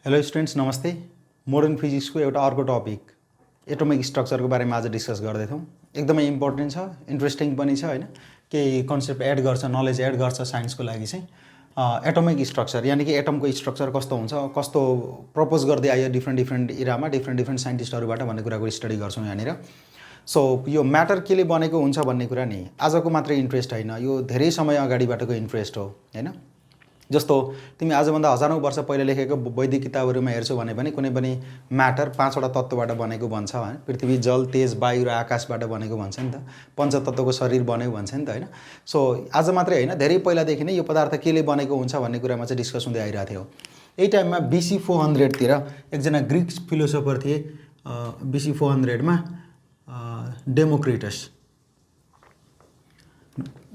Hello students नमस्ते। Modern फिजिक्सको एउटा अर्को टपिक एटोमिक स्ट्रक्चरको बारेमा आज डिस्कस गर्दैछौँ। एकदमै इम्पोर्टेन्ट छ, इन्ट्रेस्टिङ पनि छ हैन। केही कन्सेप्ट एड गर्छ, नलेज एड गर्छ साइन्सको लागि चाहिँ। एटोमिक स्ट्रक्चर यानि कि एटमको स्ट्रक्चर कस्तो हुन्छ, कस्तो प्रपोज गर्दै आयो डिफ्रेन्ट इरामा डिफ्रेन्ट साइन्टिस्टहरूबाट भन्ने कुराको स्टडी गर्छौँ यहाँनिर। सो यो म्याटर केले बनेको हुन्छ भन्ने कुरा नि आजको मात्रै इन्ट्रेस्ट होइन, यो धेरै समय अगाडिबाटको इन्ट्रेस्ट हो हैन। जस्तो तिमी आजभन्दा हजारौँ वर्ष पहिले लेखेको वैदिक किताबहरूमा हेर्छौ भने पनि कुनै पनि म्याटर 5वटा तत्त्वबाट बनेको भन्छ हैन। पृथ्वी, जल, तेज, वायु र आकाशबाट बनेको भन्छ नि त। पञ्चतत्त्वको शरीर बन्यो भन्छ नि त हैन। सो आज मात्रै हैन, धेरै पहिलादेखि नै यो पदार्थ केले बनेको हुन्छ भन्ने कुरामा चाहिँ डिस्कस हुँदै आइरहेको थियो। यही टाइममा BC 400 तिर एकजना ग्रिक फिलोसोफर थिए। BC 400 मा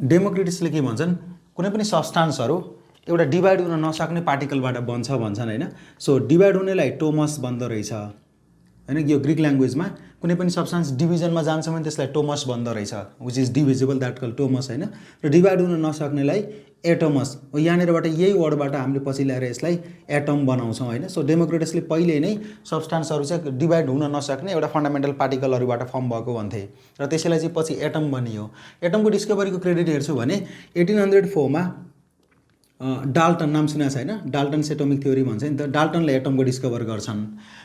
डेमोक्रिटसले के भन्छन्, कुनै पनि सब्स्टान्सहरू एउटा डिभाइड हुन नसक्ने पार्टिकलबाट बन्छ भन्छन् हैन। सो डिभाइड हुनेलाई टोमस भन्दो रहेछ हैन। यो ग्रिक ल्याङ्ग्वेजमा कुनै पनि सब्स्टान्स डिभिजनमा जान्छ भने त्यसलाई टोमस भन्दो रहेछ, which is divisible, that call टोमस हैन। र डिभाइड हुन नसक्नेलाई एटोमस हो। यहाँनिरबाट यही वर्डबाट हामीले पछि ल्याएर यसलाई एटम बनाउँछौँ हैन। सो डेमोक्रिटसले पहिले नै सब्स्टान्सहरू चाहिँ डिभाइड हुन नसक्ने एउटा फन्डामेन्टल पार्टिकलहरूबाट फर्म भएको भन्थे र त्यसैलाई चाहिँ पछि एटम बनियो। एटमको डिस्कभरीको क्रेडिट हेर्छु भने 1804 मा डाल्टन नाम सुनेको छ हैन। डाल्टन्स एटोमिक थ्योरी भन्छ नि त। डाल्टनले एटमको डिस्कभर गर्छन्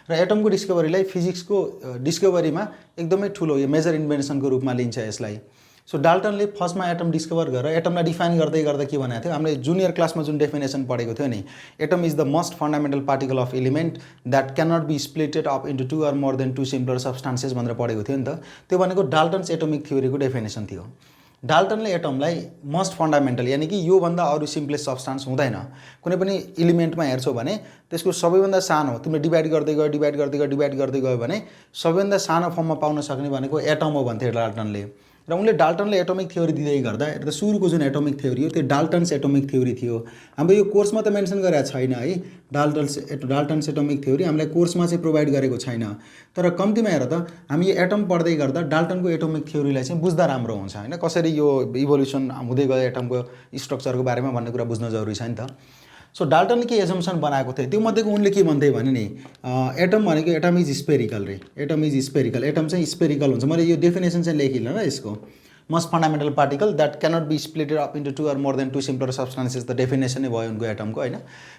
र एटमको डिस्कभरीलाई फिजिक्सको डिस्कभरीमा एकदमै ठुलो यो मेजर इन्भेन्सनको रूपमा लिन्छ यसलाई। सो डाल्टनले फर्स्टमा एटम डिस्कभर गरेर एटमलाई डिफाइन गर्दै गर्दा के भनेको थियो, हामीले जुनियर क्लासमा जुन डेफिनेसन पढेको थियो नि, atom is the most fundamental particle of element that cannot be splitted up into 2 or more than 2 simpler substances भनेर पढेको थियो नि त। त्यो भनेको डाल्टन्स एटोमिक थ्योरीको डेफिनेसन थियो। डाल्टनले एटमलाई मोस्ट फन्डामेन्टल यानि कि योभन्दा अरू सिम्पलेस्ट सब्स्टान्स हुँदैन। कुनै पनि इलिमेन्टमा हेर्छौ भने त्यसको सबैभन्दा सानो, तिमीले डिभाइड गर्दै गयो भने सबैभन्दा सानो फर्ममा पाउन सक्ने भनेको एटम हो भन्थे डाल्टनले। र उनले डाल्टनले एटोमिक थ्योरी दिँदै गर्दा र सुरुको जुन एटोमिक थ्योरी हो त्यो डाल्टन्स एटोमिक थ्योरी थियो। हाम्रो यो कोर्समा त मेन्सन गरेको छैन है, डाल्टन्स एटोमिक थ्योरी हामीलाई कोर्समा चाहिँ प्रोभाइड गरेको छैन। तर कम्तीमा हेर त हामी यो एटम पढ्दै गर्दा डाल्टनको एटोमिक थ्योरीलाई चाहिँ बुझ्दा राम्रो हुन्छ हैन। कसरी यो इभोल्युसन हुँदै गयो एटमको स्ट्रक्चरको बारेमा भन्ने कुरा बुझ्न जरुरी छ नि त। सो डाल्टनले के एजम्सन बनाएको थियो त्यो मध्येको उनले के भन्थे भने नि एटम भनेको एटम इज स्पेरिकल रे। एटम इज स्पेरिकल, एटम चाहिँ स्पेरिकल हुन्छ। मैले यो डेफिनेसन चाहिँ लेखिनँ ल यसको। Most fundamental particle that cannot be splitted up into 2 or more than 2 simpler substances, त डेफिनेसनै भयो उनको एटमको हैन।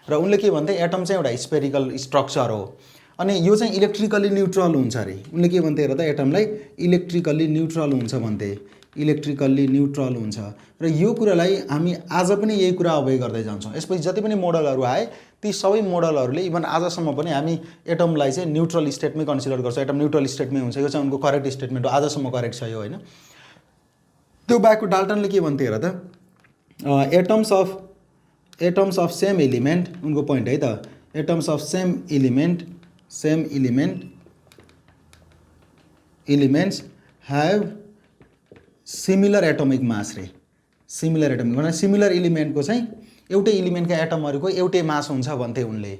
र उनले के भन्थे, एटम चाहिँ एउटा स्पेरिकल स्ट्रक्चर हो अनि यो चाहिँ इलेक्ट्रिकली न्युट्रल हुन्छ अरे। उनले के भन्थे हेर त, एटमलाई इलेक्ट्रिकली न्युट्रल हुन्छ भन्थे, इलेक्ट्रिकल्ली न्युट्रल हुन्छ। र यो कुरालाई हामी आज पनि यही कुरा अभ्यास गर्दै जान्छौँ। यसपछि जति पनि मोडलहरू आए ती सबै मोडलहरूले इभन आजसम्म पनि हामी एटमलाई चाहिँ न्युट्रल स्टेटमै कन्सिडर गर्छौँ। एटम न्युट्रल स्टेटमै हुन्छ, यो चाहिँ उनको करेक्ट स्टेटमेन्ट हो, आजसम्म करेक्ट छ यो हैन। त्यो बाहेक डाल्टनले के भन्थे हेर त, एटम्स अफ सेम एलिमेन्ट, उनको पोइन्ट है त, atoms of same elements have similar atomic mass रे। सिमिलर एटोमिक भने सिमिलर एलिमेन्टको चाहिँ एउटै एलिमेन्टका एटमहरूको एउटै मास हुन्छ भन्थे उनले।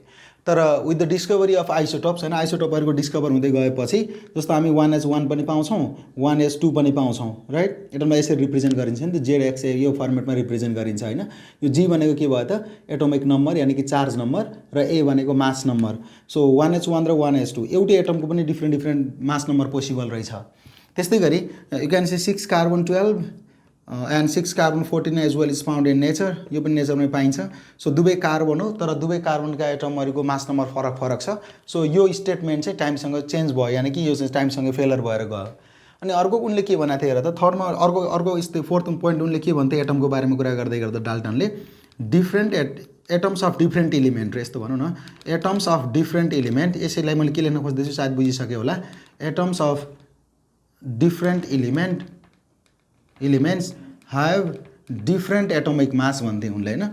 तर with the discovery of isotopes हैन, आइसोटोपहरूको डिस्कभर हुँदै गएपछि जस्तो हामी 1s1 पनि पाउँछौँ, 1s2 पनि पाउँछौँ राइट। एटमलाई यसरी रिप्रेजेन्ट गरिन्छ नि त, ZX यो फर्मेटमा रिप्रेजेन्ट गरिन्छ हैन। यो G भनेको के भयो त, एटोमिक नम्बर यानि कि चार्ज नम्बर, र A भनेको मास नम्बर। सो 1s1 र 1s2 एउटै एटमको पनि डिफ्रेन्ट मास नम्बर पोसिबल रहेछ। त्यस्तै गरी you can say 6 carbon 12 and 6 carbon 14 as well is found in nature. यो पनि नेचरमै पाइन्छ। सो दुवै कार्बन हो तर दुवै कार्बनका एटमहरूको मास नम्बर फरक छ। सो यो स्टेटमेन्ट चाहिँ टाइमसँग चेन्ज भयो यानि कि यो चाहिँ टाइमसँग फेलर भएर गयो। अनि अर्को उनले के भनेको थियो हेर त, थर्डमा अर्को फोर्थ पोइन्ट उनले के भन्थे एटमको बारेमा कुरा गर्दै गर्दा डाल्टनले, एटम्स अफ डिफ्रेन्ट एलिमेन्ट, यस्तो भनौँ न, एटम्स अफ डिफ्रेन्ट एलिमेन्ट। यसैलाई मैले के लेख्न खोज्दैछु सायद बुझिसक्यो होला। Atoms of different elements have different atomic mass भन्थे उनले हैन,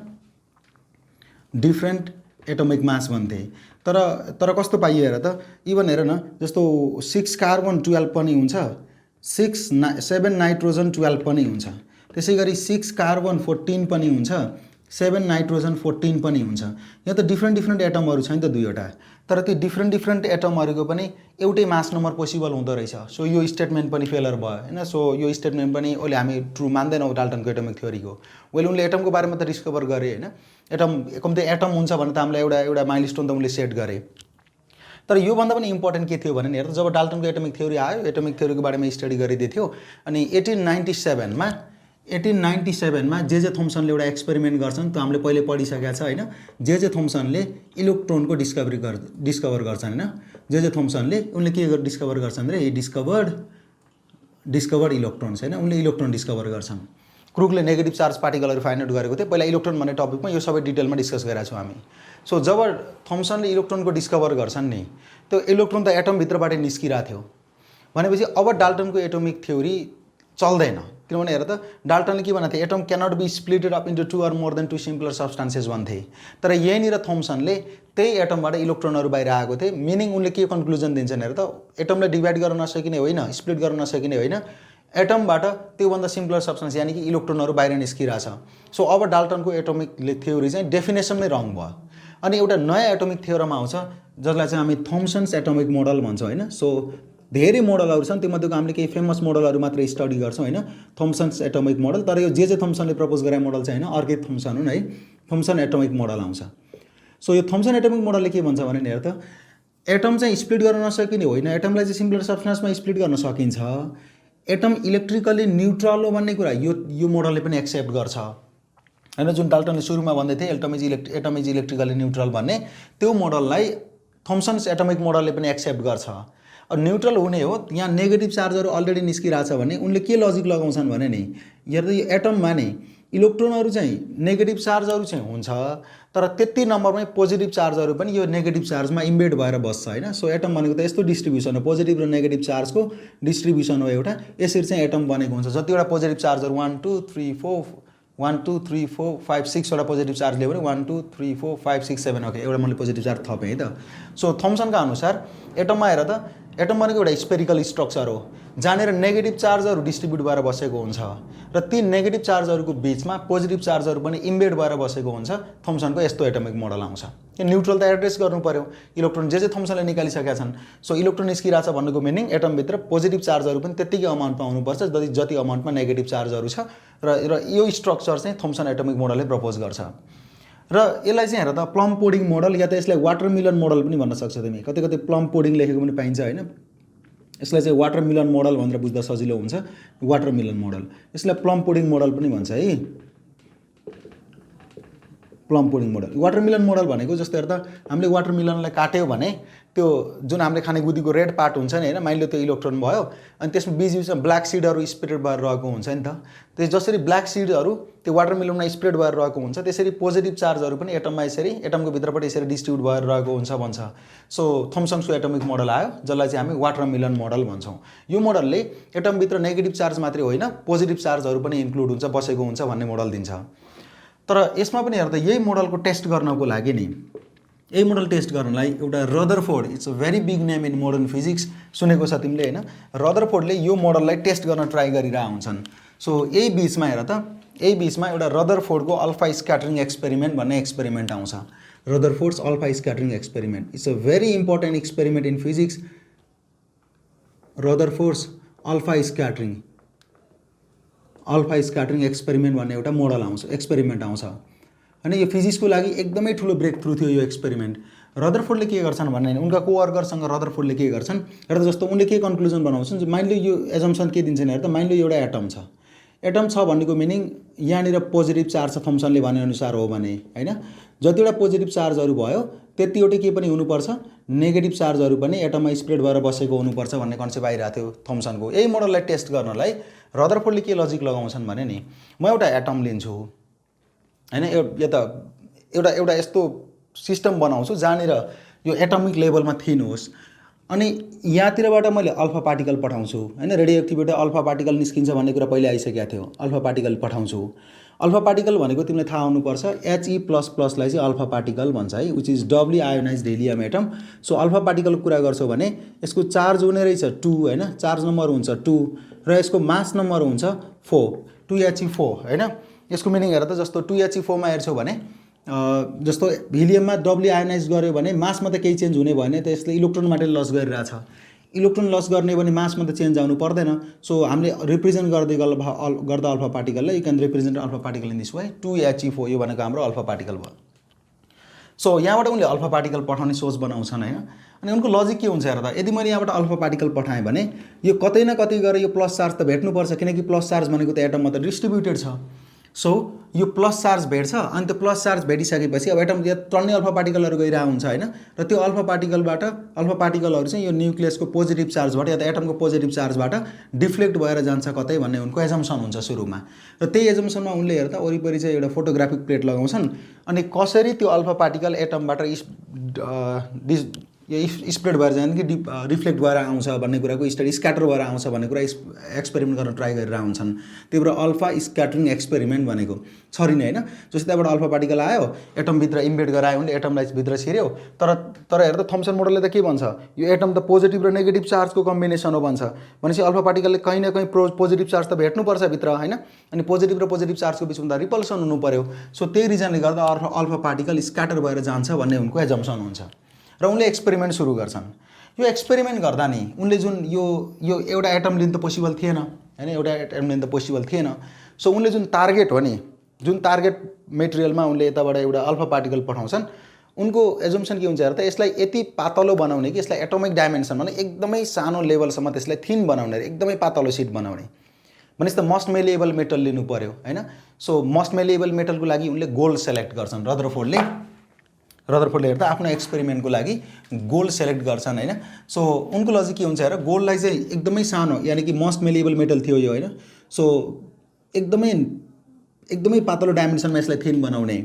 डिफ्रेन्ट एटोमिक मास भन्थे। तर कस्तो पाइयो हेर त, इभन हेर न, जस्तो 6 कार्बन 12 पनि हुन्छ, 7 नाइट्रोजन 12 पनि हुन्छ, त्यसै गरी 6 कार्बन 14 पनि हुन्छ, 7 नाइट्रोजन 14 पनि हुन्छ। यहाँ त डिफ्रेन्ट एटमहरू छ नि त दुईवटा, तर त्यो डिफ्रेन्ट एटमहरूको पनि एउटै मास नम्बर पोसिबल हुँदो रहेछ। सो यो स्टेटमेन्ट पनि फेलर भयो हैन। सो यो स्टेटमेन्ट पनि ओले हामी ट्रु मान्दैनौँ डाल्टनको एटमिक थ्योरीको। वेल उनले एटमको बारेमा त डिस्कभर गरे हैन, एटम कम्ती एटम हुन्छ भने त हामीलाई एउटा माइलस्टोन त उनले सेट गरे। तर योभन्दा पनि इम्पोर्टेन्ट के थियो भने हेर त, जब डाल्टनको एटमिक थ्योरी आयो, एटमिक थ्योरीको बारेमा स्टडी गरिदिए थियो अनि 1897 मा जे थम्सनले एउटा एक्सपेरिमेन्ट गर्छन्, त्यो हामीले पहिले पढिसकेका छ हैन। जे थम्सनले इलेक्ट्रोनको डिस्कभर गर्छन् हैन। जे थम्सनले उनले के डिस्कभर गर्छन् रे, ही डिस्कभर्ड इलेक्ट्रोन्स हैन। उनले इलेक्ट्रोन डिस्कभर गर्छन्। क्रुकले नेगेटिभ चार्ज पार्टिकलहरू फाइन्ड आउट गरेको थियो। पहिला इलेक्ट्रोन भन्ने टपिकमा यो सबै डिटेलमा डिस्कस गरेका छौँ हामी। सो जब थम्सनले इलेक्ट्रोनको डिस्कभर गर्छन् नि, त्यो इलेक्ट्रोन त एटमभित्रबाट निस्किरहेको थियो भनेपछि अब डाल्टनको एटोमिक थ्योरी चल्दैन। किनभने हेर त, डाल्टनले के भनेको थियो, atom cannot be splitted up into 2 or more than 2 simpler substances भन्थे। तर यहीँनिर थम्सनले त्यही एटमबाट इलेक्ट्रोनहरू बाहिर आएको थिए। मिनिङ उनले के कन्क्लुजन दिन्छन् हेर त, एटमलाई डिभाइड गर्न नसकिने होइन, स्प्लिट गर्न नसकिने होइन, एटमबाट त्योभन्दा सिम्पलर सब्सटेन्स यानि कि इलेक्ट्रोनहरू बाहिर निस्किरहेछ। सो अब डाल्टनको एटोमिक थ्योरी चाहिँ डेफिनेसनमै रङ भयो। अनि एउटा नयाँ एटोमिक थ्योरम आउँछ जसलाई चाहिँ हामी थम्सन्स एटोमिक मोडल भन्छौँ हैन। सो धेरै मोडलहरू छन्, त्योमध्येको हामीले केही फेमस मोडलहरू मात्र स्टडी गर्छौँ हैन, थम्सन्स एटोमिक मोडल। तर यो जे थम्सनले प्रपोज गरे मोडल चाहिँ हैन, अर्कै थम्सन हुन् है, थम्सन एटोमिक मोडल आउँछ। सो यो थम्सन एटोमिक मोडलले के भन्छ भने हेर त, एटम चाहिँ स्प्लिट गर्न नसकिने होइन, एटमलाई चाहिँ सिम्पलर सब्सटेन्समा स्प्लिट गर्न सकिन्छ। एटम इलेक्ट्रिकली न्युट्रल हो भन्ने कुरा यो मोडलले पनि एक्सेप्ट गर्छ हैन। जुन डाल्टनले सुरुमा भन्दै थिए एटम इज इलेक्ट्रिकली न्युट्रल भन्ने, त्यो मोडललाई थम्सन्स एटोमिक मोडलले पनि एक्सेप्ट गर्छ। न्युट्रल हुने हो, यहाँ नेगेटिभ चार्जहरू अलरेडी निस्किरहेछ भने उनले के लजिक लगाउँछन् भने नि, हेर्दा यो एटममा नि इलेक्ट्रोनहरू चाहिँ नेगेटिभ चार्जहरू चाहिँ हुन्छ, तर त्यति नम्बरमै पोजिटिभ चार्जहरू पनि यो नेगेटिभ चार्जमा इम्बेड भएर बस्छ हैन। सो एटम भनेको त यस्तो डिस्ट्रिब्युसन हो, पोजिटिभ र नेगेटिभ चार्जको डिस्ट्रिब्युसन हो एउटा। यसरी चाहिँ एटम बनेको हुन्छ। जतिवटा पोजिटिभ चार्जहरू 1 2 3 4 1 2 3 4 5 6 वटा पोजिटिभ चार्ज लियो भने 1 2 3 4 5 6 7 ओके, एउटा मैले पोजिटिभ चार्ज थपेँ है त। सो थम्सनका अनुसार एटममा हेर त, एटम भनेको एउटा स्पेरिकल स्ट्रक्चर हो जहाँनिर नेगेटिभ चार्जहरू डिस्ट्रिब्युट भएर बसेको हुन्छ र ती नेगेटिभ चार्जहरूको बिचमा पोजिटिभ चार्जहरू पनि इम्बेड भएर बसेको हुन्छ। थम्सनको यस्तो एटमिक मोडल आउँछ। यो न्युट्रल त एड्रेस गर्नु पर्यो, इलेक्ट्रोन जे थम्सनले निकालिसकेका छन्। सो इलेक्ट्रोन निस्किरहेछ भन्नुको मिनिङ एटमभित्र पोजिटिभ चार्जहरू पनि त्यत्तिकै अमाउन्टमा आउनुपर्छ जति अमाउन्टमा नेगेटिभ चार्जहरू छ। र यो स्ट्रक्चर चाहिँ थम्सन एटमिक मोडलले प्रपोज गर्छ। र यसलाई चाहिँ हेर त प्लम पुडिङ मोडल या त यसलाई वाटरमिलन मोडल पनि भन्न सक्छ तिमी। कतै कतै प्लम पुडिङ लेखेको पनि पाइन्छ हैन। यसलाई चाहिँ वाटरमिलन मोडल भनेर बुझ्दा सजिलो हुन्छ, वाटरमिलन मोडल। यसलाई प्लम पुडिङ मोडल पनि भन्छ है, प्लम पुडिङ मोडल। वाटरमिलन मोडल भनेको जस्तो हेर्दा हामीले वाटरमिलनलाई काट्यो भने त्यो जुन हामीले खाने गुदीको रेड पार्ट हुन्छ नि हैन, माइनले त्यो इलेक्ट्रोन भयो अनि त्यसमा बीचमा ब्ल्याक सिडहरू स्प्रेड भएर रहेको हुन्छ नि त। त्यस जसरी ब्ल्याक सिडहरू त्यो वाटरमिलनमा स्प्रेड भएर रहेको हुन्छ, त्यसरी पोजिटिभ चार्जहरू पनि एटममा यसरी एटमको भित्रबाट यसरी डिस्ट्रिब्युट भएर रहेको हुन्छ भन्छ। सो थम्सनको एटमिक मोडल आयो जसलाई चाहिँ हामी वाटरमिलन मोडल भन्छौँ। यो मोडलले एटमभित्र नेगेटिभ चार्ज मात्रै होइन पोजिटिभ चार्जहरू पनि इन्क्लुड हुन्छ, बसेको हुन्छ भन्ने मोडल दिन्छ। तर यसमा पनि हेर्दा यही मोडलको टेस्ट गर्नको लागि नि, यही मोडल टेस्ट गर्नलाई एउटा Rutherford, it's a very big name in modern physics, सुनेको छ तिमीले हैन। रदरफोर्डले यो मोडललाई टेस्ट गर्न ट्राई गरिरहेका हुन्छन्। सो यही बिचमा हेर त, यही बिचमा एउटा रदरफोर्डको अल्फा स्क्याटरिङ एक्सपेरिमेन्ट भन्ने एक्सपेरिमेन्ट आउँछ। Rutherford's alpha scattering experiment, it's a very important experiment in physics. Rutherford's alpha scattering experiment भन्ने एउटा मोडल आउँछ, एक्सपेरिमेन्ट आउँछ हैन। यो फिजिक्सको लागि एकदमै ठुलो ब्रेक थ्रु थियो यो एक्सपेरिमेन्ट। रदरफोर्डले के गर्छन् भने उनका कोवर्करसँग रदरफोर्डले के गर्छन् हेर्दा, जस्तो उनले के कन्क्लुजन बनाउँछन्, माइन्ड यो एजम्सन के दिन्छन् हेर्दा, माइन्ड एउटा एटम छ। एटम छ भन्नेको मिनिङ यहाँनिर पोजिटिभ चार्ज छ थम्सनले भनेअनुसार हो भने हैन। जतिवटा पोजिटिभ चार्जहरू भयो त्यतिवटै के पनि हुनुपर्छ, नेगेटिभ चार्जहरू पनि एटममा स्प्रेड भएर बसेको हुनुपर्छ भन्ने कन्सेप्ट आइरहेको थियो थम्सनको। यही मोडललाई टेस्ट गर्नलाई रदरफोर्डले के लजिक लगाउँछन् भने नि, म एउटा एटम लिन्छु हैन, यो त एउटा यस्तो सिस्टम बनाउँछु जहाँनिर यो एटमिक लेभलमा थिन होस्, अनि यहाँतिरबाट मैले अल्फा पार्टिकल पठाउँछु हैन। रेडियोएक्टिभिटी अल्फा पार्टिकल निस्किन्छ भन्ने कुरा पहिले आइसकेको थियो। अल्फा पार्टिकल पठाउँछु। अल्फा पार्टिकल भनेको तिमीलाई थाहा हुनुपर्छ He++ लाई चाहिँ अल्फा पार्टिकल भन्छ है, which is doubly ionized helium atom. So alpha पार्टिकलको कुरा गर्छौ भने यसको चार्ज हुने रहेछ 2 हैन, चार्ज नम्बर हुन्छ 2 र यसको मास नम्बर हुन्छ 4, 2He4 हैन। यसको मिनिङ हेर त जस्तो 2He4 मा हेर्छौ भने जस्तो हिलियममा डबली आयोनाइज गर्यो भने मासमा त केही चेन्ज हुने भएन, त यसले इलेक्ट्रोन मात्रै लस गरिरहेछ। इलेक्ट्रोन लस गर्ने भने मासमा त चेन्ज आउनु पर्दैन। सो हामीले रिप्रेजेन्ट गर्दा अल्फा पार्टिकललाई you can represent alpha particle in this way 2He4, यो भनेको हाम्रो अल्फा पार्टिकल भयो। सो यहाँबाट उनले अल्फा पार्टिकल पठाउने सोच बनाउँछन् हैन। अनि उनको लजिक के हुन्छ हेर त, यदि मैले यहाँबाट अल्फा पार्टिकल पठाएँ भने यो कतै न कतै गएर यो प्लस चार्ज त भेट्नुपर्छ, किनकि प्लस चार्ज भनेको त एटममा त डिस्ट्रिब्युटेड छ। सो यो प्लस चार्ज भेट्छ, अनि त्यो प्लस चार्ज भेटिसकेपछि अब एटम टन्नै अल्फा पार्टिकलहरू गइरहेको हुन्छ हैन, र त्यो अल्फा पार्टिकलहरू चाहिँ यो न्युक्लियसको पोजिटिभ चार्जबाट या त एटमको पोजिटिभ चार्जबाट डिफ्लेक्ट भएर जान्छ कतै भन्ने उनको एजम्सन हुन्छ सुरुमा। र त्यही एजम्सनमा उनले हेर्दा वरिपरि चाहिँ एउटा फोटोग्राफिक प्लेट लगाउँछन्, अनि कसरी त्यो अल्फा पार्टिकल एटमबाट यो स्प्रेड भएर जान्छ कि रिफ्लेक्ट भएर आउँछ भन्ने कुराको स्टडी, स्क्याटर भएर आउँछ भन्ने कुरा एक्सपेरिमेन्ट गर्न ट्राई गरेर हुन्छन्। त्यही भएर अल्फा स्क्याटरिङ एक्सपेरिमेन्ट भनेको छरी नै हैन। जस्तै त्यहाँबाट अल्फा पार्टिकल आयो, एटमभित्र इम्बेड गरायो, उनले एटमलाई भित्र छिर्यो, तर हेर्दा थम्सन मोडलले त के भन्छ, यो एटम त पोजिटिभ र नेगेटिभ चार्जको कम्बिनेसन हो भन्छ। भनेपछि अल्फा पार्टिकलले कहीँ न कहीँ पोजिटिभ चार्ज त भेट्नुपर्छ भित्र हैन, अनि पोजिटिभ र पोजिटिभ चार्जको बिचमा त रिपल्सन हुनु पर्यो। सो त्यही रिजनले गर्दा अल्फा पार्टिकल स्क्याटर भएर जान्छ भन्ने उनको एजम्सन हुन्छ, र उनले एक्सपेरिमेन्ट सुरु गर्छन्। यो एक्सपेरिमेन्ट गर्दा नि उनले जुन यो एउटा एटम लिन त पोसिबल थिएन हैन, एउटा एटम लिन त पोसिबल थिएन। सो उनले जुन टार्गेट हो नि, जुन टार्गेट मेटेरियलमा उनले यताबाट एउटा अल्फा पार्टिकल पठाउँछन्, उनको एजम्सन के हुन्छ हेर त, यसलाई यति पातलो बनाउने कि यसलाई एटोमिक डाइमेन्सन भने एकदमै सानो लेभलसम्म त्यसलाई थिन बनाउने, एकदमै पातलो सिट बनाउने। भनेपछि त मस्ट मेलिएबल मेटल लिनु पर्यो हैन। सो मस्ट मेलिएबल मेटलको लागि उनले गोल्ड सेलेक्ट गर्छन्। रदरफोर्डले हेर्दा आफ्नो एक्सपेरिमेन्टको लागि गोल्ड सेलेक्ट गर्छन् हैन। सो उनको लजिक के हुन्छ हेर, गोल्डलाई चाहिँ एकदमै सानो, यानि कि मस्ट मेलिएबल मेटल थियो यो हैन। सो एकदमै पातलो डाइमेन्सनमा यसलाई थिन बनाउने।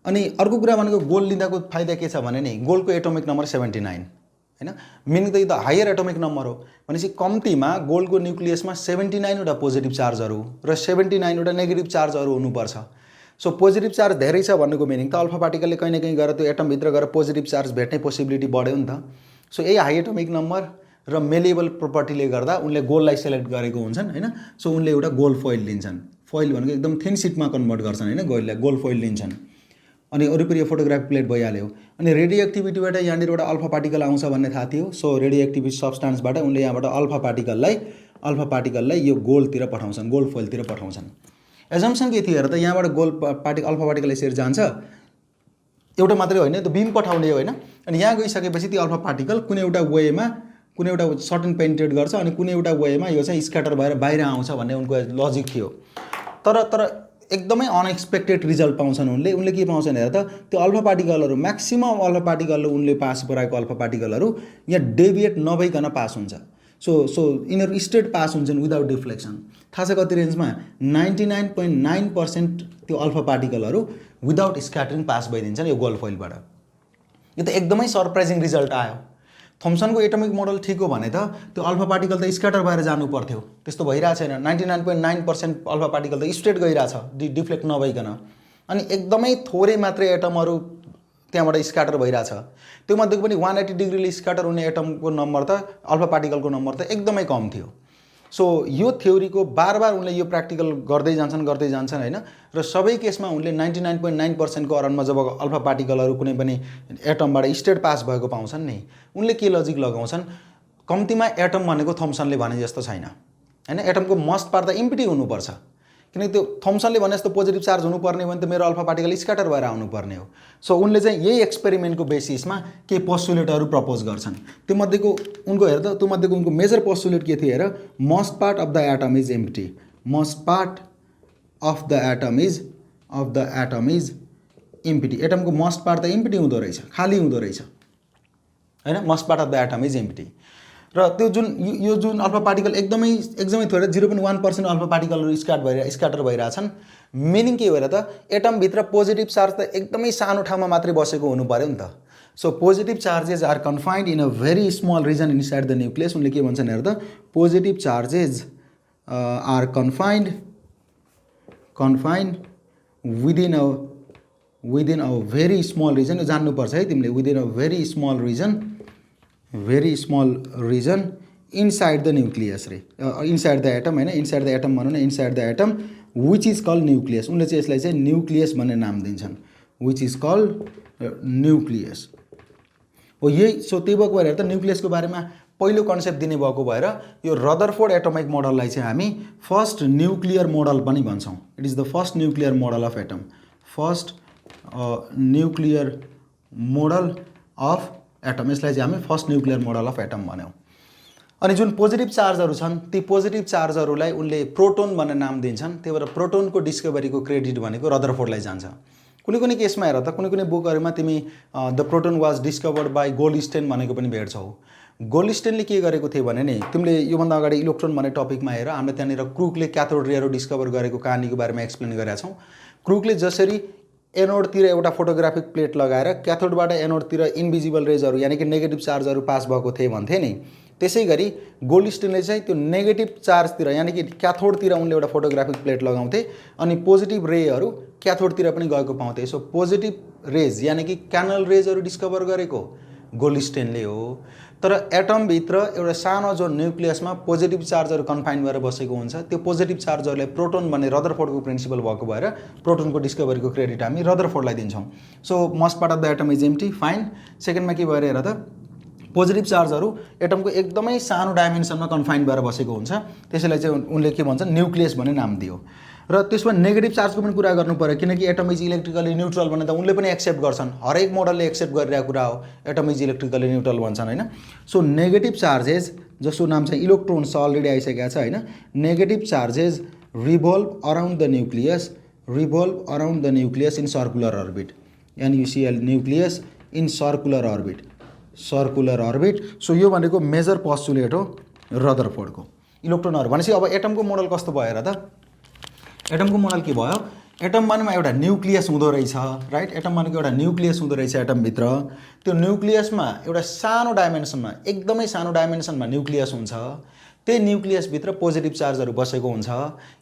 अनि अर्को कुरा भनेको गोल्ड लिँदाको फाइदा के छ भने नि, गोल्डको एटोमिक नम्बर 79 हैन, मिनिङ त यो त हायर एटोमिक नम्बर हो। भनेपछि कम्तीमा गोल्डको न्युक्लियसमा 79 वटा पोजिटिभ चार्जहरू र 79 वटा नेगेटिभ चार्जहरू हुनुपर्छ। सो पोजिटिभ चार्ज धेरै छ भन्नुको मिनिङ त अल्फा पार्टिकलले कहीँ न कहीँ गएर त्यो एटमभित्र गएर पोजिटिभ चार्ज भेट्ने पोसिबिलिटी बढ्यो नि त। सो यही हाई एटोमिक नम्बर र मेलिएबल प्रोपर्टीले गर्दा उनले गोल्डलाई सेलेक्ट गरेको हुन्छन् हैन। सो उनले एउटा गोल्ड फोइल लिन्छन्। फोइल भनेको एकदम थिन सिटमा कन्भर्ट गर्छन् हैन, गोल्ड फोइल लिन्छन्। अनि वरिपरि फोटोग्राफी प्लेट भइहाल्यो। अनि रेडियो एक्टिभिटीबाट यहाँनिरबाट अल्फा पार्टिकल आउँछ भन्ने थाहा थियो। सो रेडियो एक्टिभ सब्सटान्सबाट उनले यहाँबाट अल्फा पार्टिकललाई यो गोल्डतिर पठाउँछन्, गोल्ड फोइलतिर पठाउँछन्। एजम्सन के थियो हेर त, यहाँबाट अल्फा पार्टिकल यसरी जान्छ, एउटा मात्रै होइन त्यो बिम पठाउने हो हैन। अनि यहाँ गइसकेपछि त्यो अल्फा पार्टिकल कुनै एउटा वेमा कुनै एउटा सर्टेन पेनिट्रेट गर्छ, अनि कुनै एउटा वेमा यो चाहिँ स्क्याटर भएर बाहिर आउँछ भन्ने उनको लजिक थियो। तर एकदमै अनएक्सपेक्टेड रिजल्ट पाउँछन् उनले के पाउँछन् हेर त, त्यो अल्फा पार्टिकलहरू म्याक्सिमम अल्फा पार्टिकल उनले पास गराएको अल्फा पार्टिकलहरू यहाँ डेभिएट नभइकन पास हुन्छ। सो यिनीहरू स्ट्रेट पास हुन्छन् विदाउट डिफ्लेक्सन। थाहा छ कति रेन्जमा? 99.9% त्यो अल्फा पार्टिकलहरू विदाउट स्क्याटरिङ पास भइदिन्छन् यो गोल्ड फोइलबाट। यो त एकदमै सरप्राइजिङ रिजल्ट आयो। थम्सनको एटोमिक मोडल ठिक हो भने त त्यो अल्फा पार्टिकल त स्क्याटर भएर जानु पर्थ्यो, त्यस्तो भइरहेको छैन। 99.9% अल्फा पार्टिकल त स्ट्रेट गइरहेछ डिफ्लेक्ट नभइकन। अनि एकदमै थोरै मात्रै एटमहरू त्यहाँबाट स्क्याटर भइरहेछ। त्यो मध्येको पनि 180 डिग्रीले स्क्याटर हुने एटमको नम्बर त अल्फा पार्टिकलको नम्बर त एकदमै कम थियो। सो यो थ्योरीको बार उनले यो प्र्याक्टिकल गर्दै जान्छन् हैन। र सबै केसमा उनले 99.9% को अराउन्डमा जब अल्फा पार्टिकलहरू कुनै पनि एटमबाट स्ट्रेट पास भएको पाउँछन् नि, उनले के लजिक लगाउँछन्, कम्तीमा एटम भनेको थम्सनले भने जस्तो छैन हैन। एटमको मस्ट पार्ट त इम्प्टी हुनुपर्छ, किनकि त्यो थम्सनले भने जस्तो पोजिटिभ चार्ज हुनुपर्ने हो भने त मेरो अल्फा पार्टिकल स्क्याटर भएर आउनुपर्ने हो। सो उनले चाहिँ यही एक्सपेरिमेन्टको बेसिसमा केही पोस्टुलेटहरू प्रपोज गर्छन्। त्यो मध्येको उनको मेजर पोस्टुलेट के थियो हेर, most part of the atom is empty. Most part of the atom is empty. एटमको मस्ट पार्ट त एम्प्टी हुँदो रहेछ, खाली हुँदो रहेछ हैन। Most part of the atom is empty. र त्यो जुन अल्फा पार्टिकल एकदमै थोरै 0.1% अल्फा पार्टिकलहरू स्क्याटर भइरहेछन्। मिनिङ के हो हेर त, एटमभित्र पोजिटिभ चार्ज त एकदमै सानो ठाउँमा मात्रै बसेको हुनु पर्यो नि त। So positive charges are confined in a very small region inside the nucleus. उनले के भन्छन् हेर त, positive charges are confined within a very small region. यो जान्नुपर्छ है तिमीले, within a very small region inside the nucleus रे, इनसाइड द एटम हैन, इनसाइड द एटम भनौँ न, inside the atom which is called nucleus. उनले चाहिँ यसलाई चाहिँ न्युक्लियस भन्ने नाम दिन्छन्, विच इज कल्ड न्युक्लियस हो यही। सो त्यही भएको भएर त न्युक्लियसको बारेमा पहिलो कन्सेप्ट दिने भएको भएर यो रदरफोर्ड एटमिक मोडललाई चाहिँ हामी फर्स्ट न्युक्लियर मोडल पनि भन्छौँ। It is the first nuclear model of atom, first nuclear model of atom. यसलाई चाहिँ हामी first nuclear model of atom भन्यौँ। अनि जुन पोजिटिभ चार्जहरू छन् ती पोजिटिभ चार्जहरूलाई उनले प्रोटोन भन्ने नाम दिन्छन्। त्यही भएर प्रोटोनको डिस्कभरीको क्रेडिट भनेको रदरफोर्डलाई जान्छ। कुनै कुनै केसमा हेर त कुनै कुनै बुकहरूमा तिमी the proton was discovered by Goldstein भनेको पनि भेट्छौ। गोल्डस्टेनले के गरेको थियो भने नि तिमीले योभन्दा अगाडि इलेक्ट्रोन भन्ने टपिकमा हेर, हामीले त्यहाँनिर क्रुकले क्याथोड रेहरू डिस्कभर गरेको कहानीको बारेमा एक्सप्लेन गरेका छौँ। क्रुकले जसरी एनोडतिर एउटा फोटोग्राफिक प्लेट लगाएर क्याथोडबाट एनोडतिर इन्भिजिबल रेजहरू यानि कि नेगेटिभ चार्जहरू पास भएको थिए भन्थे नि, त्यसै गरी गोल्डस्टेनले चाहिँ त्यो नेगेटिभ चार्जतिर यानि कि क्याथोडतिर उनले एउटा फोटोग्राफिक प्लेट लगाउँथे अनि पोजिटिभ रेहरू क्याथोडतिर पनि गएको पाउँथे। सो पोजिटिभ रेज यानि कि क्यानल रेजहरू डिस्कभर गरेको गोल्डस्टेनले हो। तर एटमभित्र एउटा सानो जो न्युक्लियसमा पोजिटिभ चार्जहरू कन्फाइन भएर बसेको हुन्छ, त्यो पोजिटिभ चार्जहरूलाई प्रोटोन भन्ने रदरफोर्डको प्रिन्सिपल भएको भएर प्रोटोनको डिस्कभरीको क्रेडिट हामी रदरफोर्डलाई दिन्छौँ। So most part of the atom is empty, fine. सेकेन्डमा के भएर हेर त, पोजिटिभ चार्जहरू एटमको एकदमै सानो डाइमेन्सनमा कन्फाइन भएर बसेको हुन्छ, त्यसैलाई चाहिँ उनले के भन्छन् न्युक्लियस भन्ने नाम दियो। र त्यसमा नेगेटिभ चार्जको पनि कुरा गर्नु पर्यो, किनकि एटम इज इलेक्ट्रिकली न्युट्रल भने त उनले पनि एक्सेप्ट गर्छन्, हरेक मोडलले एक्सेप्ट गरिरहेको कुरा हो एटम इज इलेक्ट्रिकली न्युट्रल भन्छन् होइन। सो नेगेटिभ चार्जेस जसको नाम चाहिँ इलेक्ट्रोन्स अलरेडी आइसकेको छ होइन, negative charges revolve around the nucleus, revolve around the nucleus in circular orbit, nuclear nucleus in circular orbit, circular orbit. So यो भनेको मेजर पोस्टुलेट हो रदरफोर्डको। इलेक्ट्रोनहरू भनेपछि अब एटमको मोडल कस्तो भयो हेर त, एटमको मोडल के भयो, एटम भनेमा एउटा न्युक्लियस हुँदो रहेछ, राइट। एटम भनेको एउटा न्युक्लियस हुँदो रहेछ एटमभित्र। त्यो न्युक्लियसमा एउटा सानो डाइमेन्सनमा, एकदमै सानो डाइमेन्सनमा न्युक्लियस हुन्छ। त्यही न्युक्लियसभित्र पोजिटिभ चार्जहरू बसेको हुन्छ।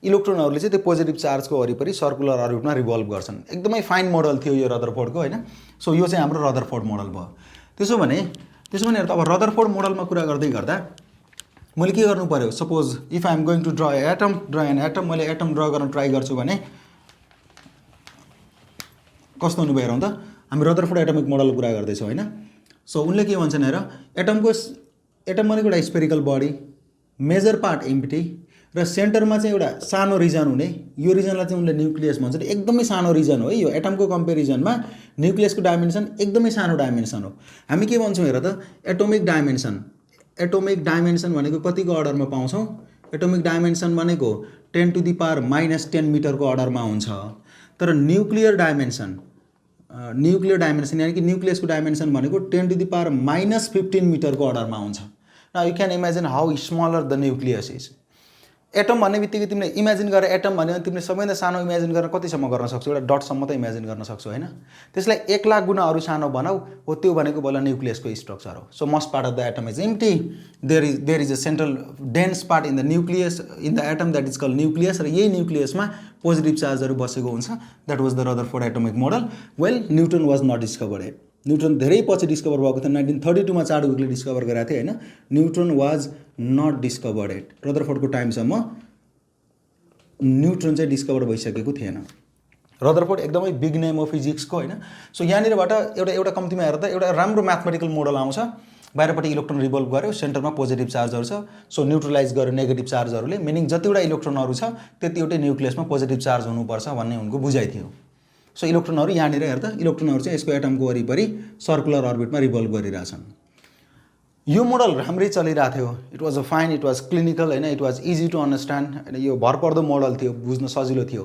इलेक्ट्रोनहरूले चाहिँ त्यो पोजिटिभ चार्जको वरिपरि सर्कुलर अर्बिटमा रिभल्भ गर्छन्। एकदमै फाइन मोडल थियो यो रदरफोर्डको होइन। सो यो चाहिँ हाम्रो रदरफोर्ड मोडल भयो। त्यसो भने हेर त, अब रदरफोर्ड मोडलमा कुरा गर्दै गर्दा मैले के गर्नु पर्यो, suppose if I am going to draw an atom, मैले एटम ड्र गर्न ट्राई गर्छु भने कस्तो हुनु भयो त, हामी रदरफोर्ड एटमिक मोडलको कुरा गर्दैछौँ होइन। सो उनले के भन्छन् हेर, एटम भनेको एउटा spherical body, major part empty र सेन्टरमा चाहिँ एउटा सानो रिजन हुने, यो रिजनलाई चाहिँ उनले न्युक्लियस भन्छन्। एकदमै सानो रिजन हो है यो। एटमको कम्पेरिजनमा न्युक्लियसको डाइमेन्सन एकदमै सानो डाइमेन्सन हो। हामी के भन्छौँ हेर त, एटोमिक डाइमेन्सन। एटोमिक डाइमेन्सन भनेको कतिको अर्डरमा पाउँछौँ, एटोमिक डाइमेन्सन भनेको 10⁻⁻10 मिटरको अर्डरमा हुन्छ। तर न्युक्लियर डाइमेन्सन यानि कि न्युक्लियसको डाइमेन्सन भनेको 10⁻−15 मिटरको अर्डरमा हुन्छ। Now you can imagine how smaller the nucleus is. Atom भन्ने बित्तिकै तिमीले इमेजिन गरेर एटम भन्यो भने तिमीले सबैभन्दा सानो इमेजिन गर्न कतिसम्म गर्न सक्छौ, एउटा डटसम्म त इमेजिन गर्न सक्छौ होइन। त्यसलाई 1,00,000 गुणा अरू सानो बनाऊ, हो त्यो भनेको बल्ल न्युक्लियसको स्ट्रक्चर हो। So most part of the atom is empty, there is a central dense part in the nucleus in the atom that is called nucleus, र यही न्युक्लियसमा पोजिटिभ चार्जहरू बसेको हुन्छ। That was the Rutherford atomic model. Well, Newton was not discovered. Newton धेरै पछि discover भएको थियो, 1932मा चार्ल्स डिस्कभर गरेको थियो होइन। Neutron was not discovered. रदरफोर्डको टाइमसम्म न्युट्रोन चाहिँ डिस्कभर भइसकेको थिएन। रदरफोर्ड एकदमै बिग नेम हो फिजिक्सको होइन। सो यहाँनिरबाट एउटा कम्तीमा हेर्दा एउटा राम्रो म्याथमेटिकल मोडल आउँछ। बाहिरपट्टि इलेक्ट्रोन रिभल्भ गर्यो, सेन्टरमा पोजिटिभ चार्जहरू छ, सो न्युट्रलाइज गर्यो नेगेटिभ चार्जहरूले, मिनिङ जतिवटा इलेक्ट्रोनहरू छ त्यतिवटै न्युक्लियसमा पोजिटिभ चार्ज हुनुपर्छ भन्ने उनको बुझाइ थियो। सो इलेक्ट्रोनहरू यहाँनिर हेर्दा इलेक्ट्रोनहरू चाहिँ यसको एटमको वरिपरि सर्कुलर अर्बिटमा रिभल्भ गरिरहेछन्। यो मोडल राम्रै चलिरहेको थियो। It was a fine, it was clinical होइन, it was easy to understand होइन। यो भरपर्दो मोडल थियो, बुझ्न सजिलो थियो।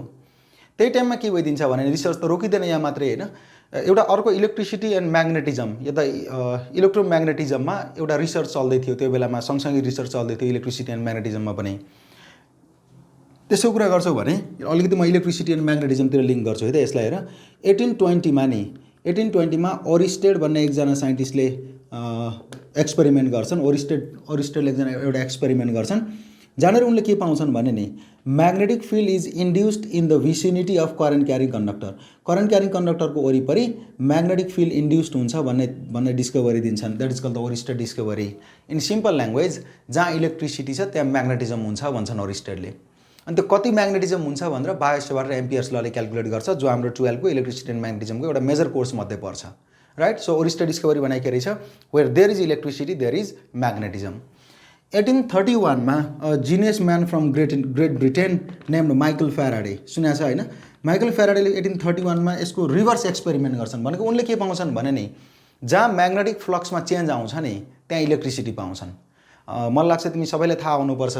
त्यही टाइममा के भइदिन्छ भने रिसर्च त रोकिँदैन यहाँ मात्रै होइन, एउटा अर्को इलेक्ट्रिसिटी एन्ड म्याग्नेटिजम, या त इलेक्ट्रोम्याग्नेटिजममा एउटा रिसर्च चल्दै थियो त्यो बेलामा, सँगसँगै रिसर्च चल्दै थियो इलेक्ट्रिसिटी एन्ड म्याग्नेटिजममा पनि। त्यसो कुरा गर्छौ भने अलिकति म इलेक्ट्रिसिटी एन्ड म्याग्नेटिजमतिर लिङ्क गर्छु है त यसलाई हेर। 1820मा ओरिस्टेड भन्ने एकजना साइन्टिस्टले एक्सपेरिमेन्ट गर्छन्। ओरिस्टेडले एउटा एक्सपेरिमेन्ट गर्छन्, जहाँनिर उनले के पाउँछन् भने नि magnetic field is induced in the vicinity of current carrying conductor. Current carrying कन्डक्टरको वरिपरि म्याग्नेटिक फिल्ड इन्ड्युस्ड हुन्छ भन्ने डिस्कभरी दिन्छन्। That is called the Oersted discovery. In simple language, जहाँ इलेक्ट्रिसिटी छ त्यहाँ म्याग्नेटिजम हुन्छ भन्छन् ओरिस्टेडले। अनि त्यो कति म्याग्नेटिजम हुन्छ भनेर बायोसेभर र एम्पियर्स लले क्याल्कुलेट गर्छ, जो हाम्रो 12 को इलेक्ट्रिसिटी एन्ड म्याग्नेटिजमको एउटा मेजर कोर्स मध्ये पर्छ, राइट। सो ओरिस्टे डिस्कभरी भनेको के रहेछ, where there is electricity there is magnetism. 1831 मा genius man from Great Britain named Michael Faraday, सुनेको छ होइन। माइकल फ्याराडेले 1831 मा यसको रिभर्स एक्सपेरिमेन्ट गर्छन्। भनेको उनले के पाउँछन् भने नि, जहाँ म्याग्नेटिक फ्लक्समा चेन्ज आउँछ नि त्यहाँ इलेक्ट्रिसिटी पाउँछन्। मलाई लाग्छ तिमी सबैले थाहा हुनुपर्छ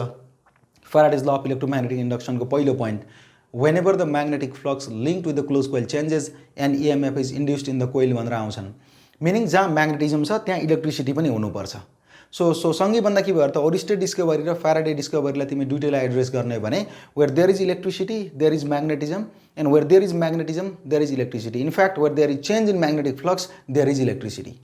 फ्याराडेज ल अफ इलेक्ट्रोम्याग्नेटिक इन्डक्सनको पहिलो point, whenever the magnetic flux linked with the closed coil changes and EMF is induced in the coil भनेर आउँछन्। मिनिङ जहाँ म्याग्नेटिजम छ त्यहाँ इलेक्ट्रिसिटी पनि हुनुपर्छ। सो सँगै भन्दा के भयो त, ओरिस्टे डिस्कभरी र फ्याराडे डिस्कभरीलाई तिमी दुईटैलाई एड्रेस गर्ने भने where there is electricity there is magnetism and where there is magnetism there is electricity. In fact where there is change in magnetic flux there is electricity.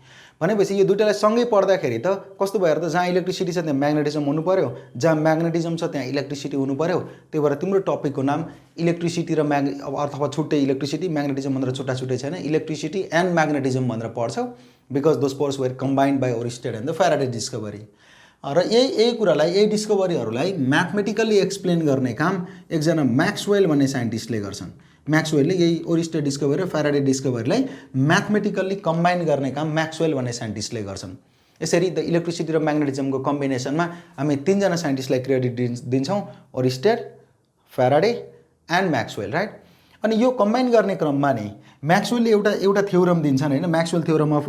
भनेपछि यो दुईटालाई सँगै पढ्दाखेरि त कस्तो भयो त, जहाँ इलेक्ट्रिसिटी छ त्यहाँ म्याग्नेटिजम हुनु पर्यो, जहाँ म्याग्नेटिजम छ त्यहाँ इलेक्ट्रिसिटी हुनु पर्यो। त्यही भएर तिम्रो टपिकको नाम इलेक्ट्रिसिटी र अथवा छुट्टै इलेक्ट्रिसिटी म्याग्नेटिजम भनेर छुट्टा छुट्टै छैन, इलेक्ट्रिसिटी एन्ड म्याग्नेटिजम भनेर पढ्छौ, because those force were combined by Oersted and the Faraday discovery. र यही कुरालाई, यही डिस्कभरीहरूलाई म्याथमेटिकल्ली एक्सप्लेन गर्ने काम एकजना म्याक्सवेल भन्ने साइन्टिस्टले गर्छन्। म्याक्सवेलले यही ओरिस्टे डिस्कभरी र फ्याराडे डिस्कभरीलाई म्याथमेटिकल्ली कम्बाइन गर्ने काम म्याक्सवेल भन्ने साइन्टिस्टले गर्छन्। यसरी द इलेक्ट्रिसिटी र म्याग्नेटिजमको कम्बिनेसनमा हामी तीनजना साइन्टिस्टलाई क्रेडिट दिन्छौँ, ओरिस्टेड, फ्याराडे एन्ड म्याक्सवेल, राइट। अनि यो कम्बाइन गर्ने क्रममा नि म्याक्सवेलले एउटा थ्योरम दिन्छन् होइन, म्याक्सवेल थ्योरम अफ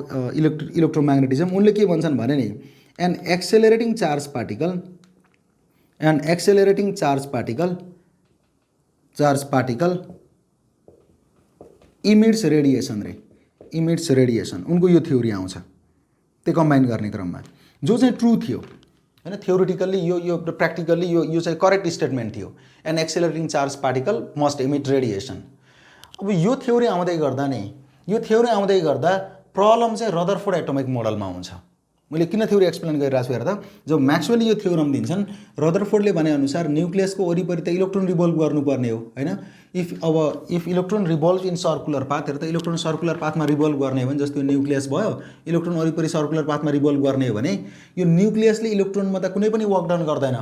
इलेक्ट्रोम्याग्नेटिजम। उनले के भन्छन् भने नि, an accelerating charge particle emits radiation, उनको यो थ्योरी आउँछ त्यो कम्बाइन गर्ने क्रममा, जो चाहिँ ट्रु थियो होइन। थ्योरिटिकल्ली यो प्र्याक्टिकल्ली यो चाहिँ करेक्ट स्टेटमेन्ट थियो, an accelerating charge particle must emit radiation. अब यो थ्योरी आउँदै गर्दा प्रब्लम चाहिँ रदरफोर्ड एटोमिक मोडलमा हुन्छ। मैले किन थ्योरी एक्सप्लेन गरिरहेको छु हेर त, जब म्याक्सवेलले यो थ्योरम दिन्छन्, रदरफोर्डले भनेअनुसार न्युक्लियसको वरिपरि त इलेक्ट्रोन रिभल्भ गर्नुपर्ने हो होइन। If electron revolve in circular path, हेर त इलेक्ट्रोन सर्कुलर पाथमा रिभल्भ गर्ने हो भने, जस्तो न्युक्लियस भयो, इलेक्ट्रोन वरिपरि सर्कुलर पाथमा रिभल्भ गर्ने हो भने यो न्युक्लियसले इलेक्ट्रोनमा त कुनै पनि वर्क डन गर्दैन।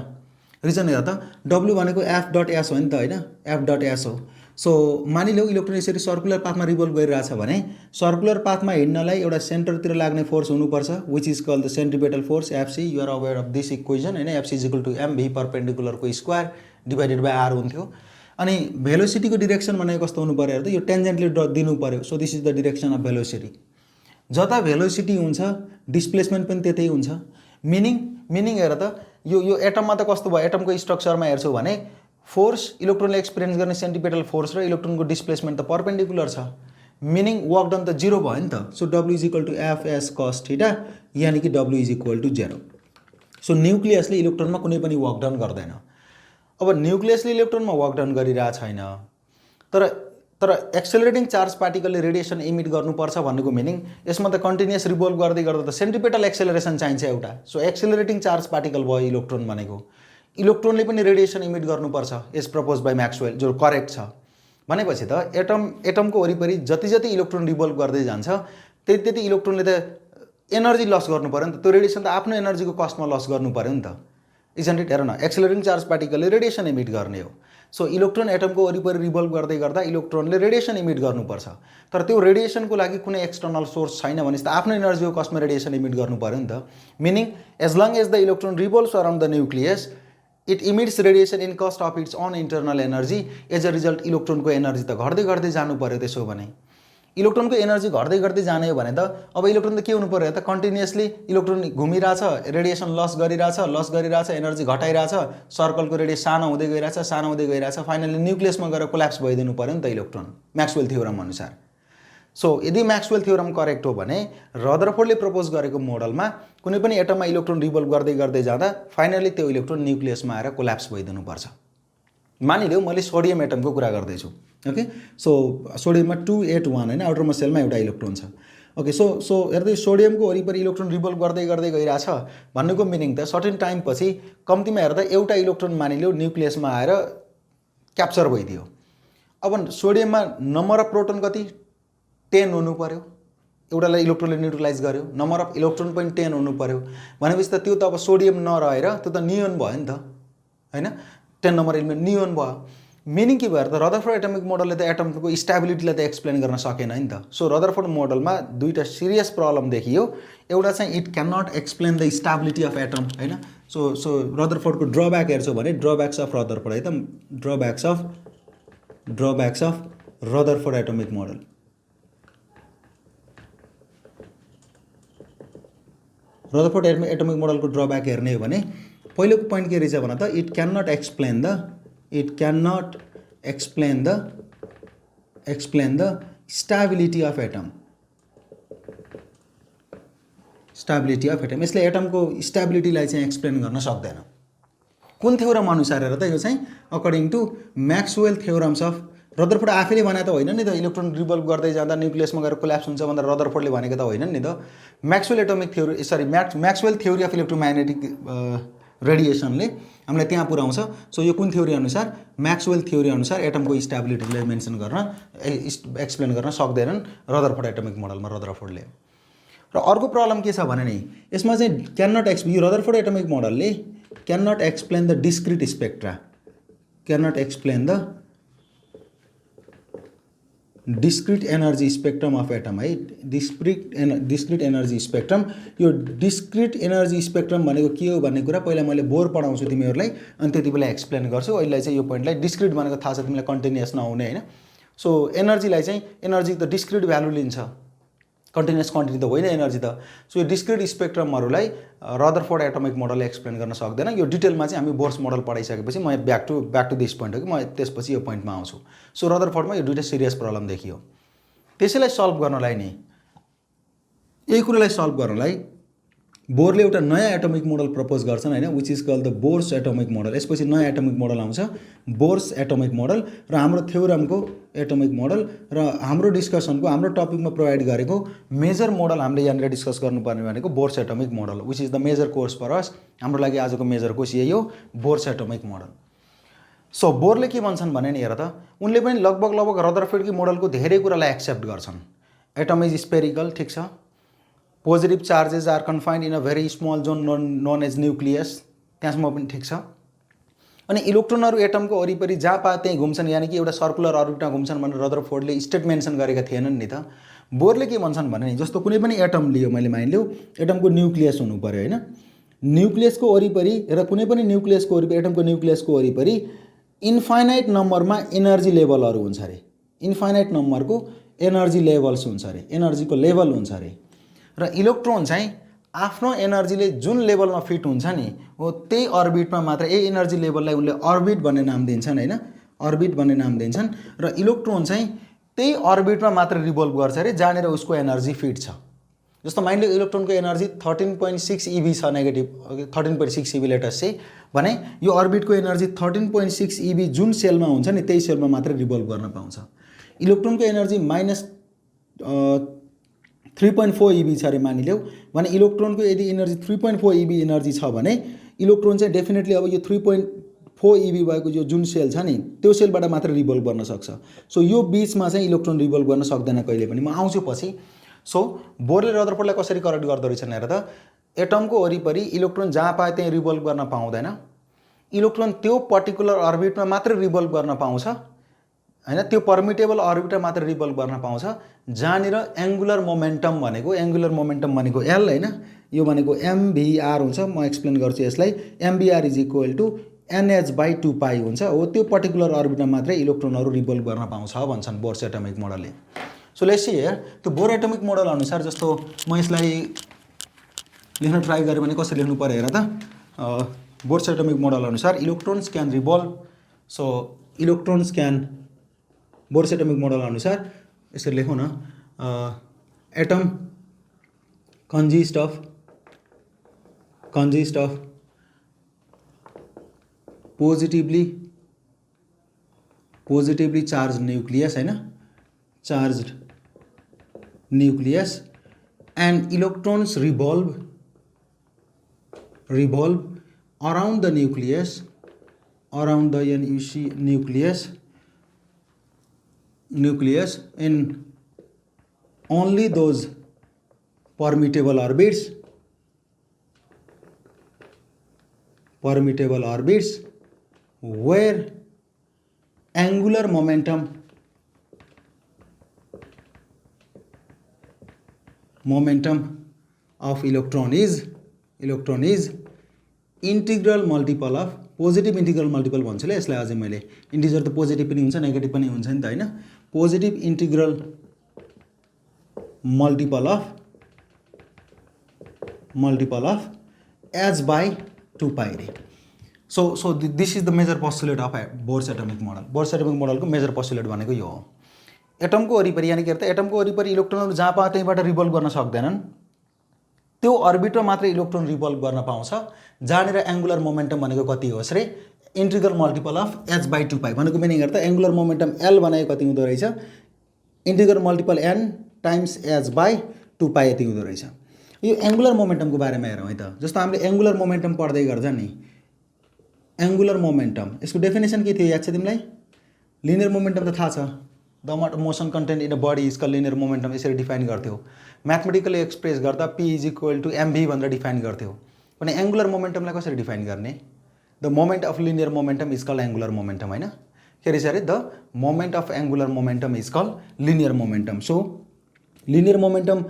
रिजन हेर त, डब्लु भनेको F.S हो नि त होइन, F.S हो। सो मानिलिउँ इलेक्ट्रोन यसरी सर्कुलर पाथमा रिभल्भ गरिरहेछ भने सर्कुलर पाथमा हिँड्नलाई एउटा सेन्टरतिर लाग्ने फोर्स हुनुपर्छ, which is called the centripetal force FC। You are aware of this equation होइन, FC is equal to MV परपेन्डिकुलरको स्क्वायर डिभाइडेड बाई R हुन्थ्यो। अनि भेलोसिटीको डिरेक्सन भनेको कस्तो हुनु पऱ्यो त, यो टेन्जेन्टली दिनु पऱ्यो। So this is the direction of velocity. जता भेलोसिटी हुन्छ डिस्प्लेसमेन्ट पनि त्यतै हुन्छ। मिनिङ हेर त, यो एटममा त कस्तो भयो, एटमको स्ट्रक्चरमा हेर्छौ भने फोर्स इलेक्ट्रोनले एक्सपिरियन्स गर्ने सेन्ट्रिपेटल फोर्स र इलेक्ट्रोनको डिस्प्लेसमेन्ट त परपेन्डिकुलर छ, मिनिङ वर्क डन त जिरो भयो नि त। So W is equal to FS cos theta, यानि कि W is equal to 0। So न्युक्लियसले इलेक्ट्रोनमा कुनै पनि वर्क डन गर्दैन। अब न्युक्लियसले इलेक्ट्रोनमा वर्क डन गरिरहेको छैन, तर एक्सेलरेटिङ चार्ज पार्टिकलले रेडिएसन इमिट गर्नुपर्छ भन्नुको मिनिङ यसमा त कन्टिन्युअस रिभल्भ गर्दै गर्दा त सेन्ट्रिपेटल एक्सेलरेसन चाहिन्छ एउटा। सो एक्सेलरेटिङ चार्ज पार्टिकल भयो इलेक्ट्रोन भनेको, इलेक्ट्रोनले पनि रेडिएसन इमिट गर्नुपर्छ एज प्रपोज बाई म्याक्सवेल, जो करेक्ट छ। भनेपछि त एटमको वरिपरि जति इलेक्ट्रोन रिभल्भ गर्दै जान्छ त्यति इलेक्ट्रोनले त एनर्जी लस गर्नु पऱ्यो नि त, त्यो रेडिएसन त आफ्नो एनर्जीको कस्टमा लस गर्नु पऱ्यो नि त, इजन्ट इट। हेर न, एक्सेलरेटिङ चार्ज पार्टिकलले रेडिएसन इमिट गर्ने हो। सो इलेक्ट्रोन एटमको वरिपरि रिभल्भ गर्दै गर्दा इलेक्ट्रोनले रेडिएसन इमिट गर्नुपर्छ, तर त्यो रेडिएसनको लागि कुनै एक्सटर्नल सोर्स छैन भने त आफ्नो एनर्जीको कस्टमा रेडिएसन इमिट गर्नु पऱ्यो नि त। Meaning as long as the electron revolves around the nucleus it emits radiation in cost of its own internal energy. As a result इलेक्ट्रोनको एनर्जी त घट्दै जानु पऱ्यो। त्यसो भने इलेक्ट्रोनको एनर्जी घट्दै जाने हो भने त अब इलेक्ट्रोन त के हुनु पऱ्यो त, कन्टिन्युअसली इलेक्ट्रोन घुमिरहेछ, रेडिएसन लस गरिरहेछ, एनर्जी घटाइरहेछ, सर्कलको रेडियस सानो हुँदै गइरहेछ, फाइनली न्युक्लियसमा गएर कोल्याप्स भइदिनु पऱ्यो नि त इलेक्ट्रोन, म्याक्सवेल थ्योरम अनुसार। सो यदि म्याक्सवेल थ्योरम करेक्ट हो भने रदरफोर्डले प्रपोज गरेको मोडलमा कुनै पनि एटममा इलेक्ट्रोन रिभल्भ गर्दै जाँदा फाइनली त्यो इलेक्ट्रोन न्युक्लियसमा आएर कोल्याप्स भइदिनुपर्छ। मानिलिउँ मैले सोडियम एटमको कुरा गर्दैछु, ओके। सो सोडियममा 281 होइन, आउटरमा सेलमा एउटा इलेक्ट्रोन छ, ओके। सो हेर्दै सोडियमको वरिपरि इलेक्ट्रोन रिभल्भ गर्दै गइरहेछ भन्नुको मिनिङ त सर्टेन टाइम पछि कम्तीमा हेर्दा एउटा इलेक्ट्रोन मानिलिउँ न्युक्लियसमा आएर क्याप्चर भइदियो। अब सोडियममा नम्बर अफ प्रोटोन कति 10 हुनु पऱ्यो, एउटालाई इलेक्ट्रोनले न्युट्रलाइज गर्यो, नम्बर अफ इलेक्ट्रोन पनि 10 हुनु पऱ्यो। भनेपछि त त्यो त अब सोडियम नरहेर त्यो त नियोन भयो नि त होइन, 10 नम्बर एलिमेन्ट नियोन भयो। मिनिङ के भयो त रदरफोर्ड एटमिक मोडलले त एटमको स्टेबिलिटीलाई त एक्सप्लेन गर्न सकेन नि त। सो रदरफोर्ड मोडलमा दुईवटा सिरियस प्रब्लम देखियो। एउटा चाहिँ it can not explain the stability of atom होइन। सो रदरफोर्डको ड्रब्याक हेर्छौँ भने ड्रब्याक्स अफ रदरफोर्ड है त, drawbacks of Rutherford atomic model. Rutherford atomic मोडलको ड्रब्याक हेर्ने हो भने पहिलोको पोइन्ट के रहेछ भन त, it can not explain the stability of atom. यसले एटमको स्टेबिलिटीलाई चाहिँ एक्सप्लेन गर्न सक्दैन। कुन थ्योरम अनुसार हेर त, यो चाहिँ according to Maxwell theorems of. Rutherford आफैले भने त होइन नि त, इलेक्ट्रोन रिभल्भ गर्दै जाँदा न्युक्लियसमा गएर कोल्याप्स हुन्छ भनेर रदरफोर्डले भनेको त होइन नि त। म्याक्सवेल थ्योरी अफ इलेक्ट्रोम्याग्नेटिक रेडिएसनले हामीलाई त्यहाँ पुऱ्याउँछ। सो यो कुन थ्योरी अनुसार, म्याक्सवेल थ्योरी अनुसार एटमको स्टेबिलिटीलाई मेन्सन गर्न एक्सप्लेन गर्न सक्दैनन् रदरफोर्ड एटमिक मोडलमा रदरफोर्डले। र अर्को प्रब्लम के छ भने नि यसमा चाहिँ क्यान नट यो रदरफोर्ड एटमिक मोडलले can not explain the discrete spectra, discrete energy spectrum of atom है। डिस्क्रिट एनर्जी स्पेक्ट्रम, यो डिस्क्रिट एनर्जी स्पेक्ट्रम भनेको के हो भन्ने कुरा पहिला मैले बोर पढाउँछु तिमीहरूलाई, अनि त्यति बेला एक्सप्लेन गर्छु। अहिले चाहिँ यो पोइन्टलाई डिस्क्रिट भनेको थाहा छ तिमीलाई, कन्टिन्युअस नहुने होइन। सो एनर्जीलाई चाहिँ एनर्जी त डिस्क्रिट भ्यालु लिन्छ, कन्टिन्युअस क्वान्टिटी त होइन एनर्जी त। सो यो डिस्क्रिट स्पेक्ट्रमहरूलाई रदरफोर्ड एटमिक मोडलले एक्सप्लेन गर्न सक्दैन। यो डिटेलमा चाहिँ हामी बोर्स मोडल पढाइसकेपछि म ब्याक टु दिस पोइन्ट हो कि म त्यसपछि यो पोइन्टमा आउँछु। सो रदरफोर्डमा यो दुईवटा सिरियस प्रब्लम देखियो। त्यसैलाई सल्भ गर्नलाई नि, यही कुरालाई सल्भ गर्नलाई बोरले एउटा नयाँ एटमिक मोडल प्रपोज गर्छन् होइन, which is called the Bohr's atomic model. यसपछि नयाँ एटमिक मोडल आउँछ बोर्स एटमिक मोडल, र हाम्रो थ्योरमको एटमिक मोडल र हाम्रो डिस्कसनको हाम्रो टपिकमा प्रोभाइड गरेको मेजर मोडल हामीले यहाँनिर डिस्कस गर्नुपर्ने भनेको Bohr's atomic model, which is the major course for us. हाम्रो लागि आजको मेजर कोर्स यही हो, बोर्स एटमिक मोडल। सो बोरले के भन्छन् भने नि हेर त, उनले पनि लगभग रदरफोर्डकी मोडलको धेरै कुरालाई एक्सेप्ट गर्छन्। एटम इज स्पेरिकल, ठिक छ। Positive charges are confined in a very small zone known as nucleus, त्यहाँसम्म पनि ठिक छ। अनि इलेक्ट्रोनहरू एटमको वरिपरि जहाँ पाए त्यहीँ घुम्छन्, यानि कि एउटा सर्कुलर अर्बिटमा घुम्छन् भनेर रदरफोर्डले स्टेट मेन्सन गरेका थिएनन् नि त। बोरले के भन्छन् भने नि, जस्तो कुनै पनि एटम लियो मैले मानिलियो, एटमको न्युक्लियस हुनु पऱ्यो होइन। न्युक्लियसको वरिपरि र कुनै पनि न्युक्लियसको वरिपरि, एटमको न्युक्लियसको वरिपरि इन्फाइनाइट नम्बरमा एनर्जी लेभलहरू हुन्छ अरे, इन्फाइनाइट नम्बरको एनर्जी लेभल्स हुन्छ अरे, एनर्जीको लेभल हुन्छ अरे। र इलेक्ट्रोन चाहिँ आफ्नो एनर्जीले जुन लेभलमा फिट हुन्छ नि हो त्यही अर्बिटमा मात्र, यही एनर्जी लेभललाई उनले अर्बिट भन्ने नाम दिन्छन् होइन, अर्बिट भन्ने नाम दिन्छन्। र इलेक्ट्रोन चाहिँ त्यही अर्बिटमा मात्र रिभल्भ गर्छ अरे जहाँनिर उसको एनर्जी फिट छ। जस्तो मानिलियो इलेक्ट्रोनको एनर्जी 13.6 इभी छ, नेगेटिभ 13.6 इभी लेटस चाहिँ भने यो अर्बिटको एनर्जी 13.6 इभी जुन सेलमा हुन्छ नि त्यही सेलमा मात्र रिभल्भ गर्न पाउँछ। इलेक्ट्रोनको एनर्जी -3.4 इभी छ अरे मानिलियो भने इलेक्ट्रोनको यदि एनर्जी 3.4 इभी एनर्जी छ भने इलेक्ट्रोन चाहिँ डेफिनेटली अब यो 3.4 इभी भएको यो जुन सेल छ नि त्यो सेलबाट मात्र रिभल्भ गर्न सक्छ। सो यो बिचमा चाहिँ इलेक्ट्रोन रिभल्भ गर्न सक्दैन कहिले पनि, म आउँछु पछि। सो बोरले रदरफोर्डलाई कसरी करेक्ट गर्दो रहेछन् हेर त, एटमको वरिपरि इलेक्ट्रोन जहाँ पाए त्यहीँ रिभल्भ गर्न पाउँदैन, इलेक्ट्रोन त्यो पर्टिकुलर अर्बिटमा मात्र रिभल्भ गर्न पाउँछ होइन, त्यो पर्मिटेबल अर्बिटमा मात्र रिभल्भ गर्न पाउँछ जहाँनिर एङ्गुलर मोमेन्टम भनेको एल होइन, यो भनेको एमभीआर हुन्छ। म एक्सप्लेन गर्छु यसलाई, एमभीआर इज इक्वल टु NH/2π हुन्छ हो, त्यो पर्टिकुलर अर्बिटमा मात्रै इलेक्ट्रोनहरू रिभल्भ गर्न पाउँछ भन्छन् बोर्स एटमिक मोडलले। सो लेट्स सी हियर, त्यो बोर एटमिक मोडल अनुसार जस्तो म यसलाई लेख्न ट्राई गरेँ भने कसरी लेख्नु पर्यो हेर त। बोर्स एटमिक मोडल अनुसार electrons can revolve, so electrons can, Bohr's atomic model अनुसार यसरी लेखौँ न, atom consist of positively charge nucleus होइन, charge nucleus and electrons revolve around the nucleus, around the nucleus in only those permittable orbits where angular momentum of electron is integral multiple of positive integral multiple भन्छ ल यसलाई। अझै मैले integer त positive पनि हुन्छ negative पनि हुन्छ नि त हैन। Positive integral multiple of h by 2 pi रे। So this is the major postulate of Bohr's atomic model. Bohr's atomic मोडलको मेजर पोस्टुलेट भनेको यो हो। एटमको वरिपरि यानि के अर्थ एटमको वरिपरि इलेक्ट्रोनहरु जहाँ पाए त्यहीबाट रिभल्भ गर्न सक्दैनन्, त्यो अर्बिटमा मात्र इलेक्ट्रोन रिभल्भ गर्न पाउँछ। जहाँनिर एंगुलर मोमेन्टम भनेको कति होस् रे, integral multiple of h by 2 pi भनेको मिनिङ अर्थ एंगुलर मोमेन्टम l भनेको कति हुँदो रहेछ, integral multiple n times h by 2 pi यति हुँदो रहेछ। यो एंगुलर मोमेन्टमको बारेमा हेरौँ है त। जस्तो हामीले एंगुलर मोमेन्टम पढ्दै गर्दा नि, एंगुलर मोमेन्टम यसको डेफिनेसन के थियो याद छ तिमीलाई? लिनियर मोमेन्टम त थाहा छ, the amount of motion content in a body is called linear momentum, यसरी डिफाइन गर्थ्यौ। म्याथमेटिकली एक्सप्रेस गर्दा p is equal to mv भनेर डिफाइन गर्थ्यौ। भने एंगुलर मोमेन्टमलाई कसरी डिफाइन गर्ने? The moment of linear momentum is called angular momentum हैन। के रहेछ अरे? The moment of angular momentum is called linear momentum. So linear momentum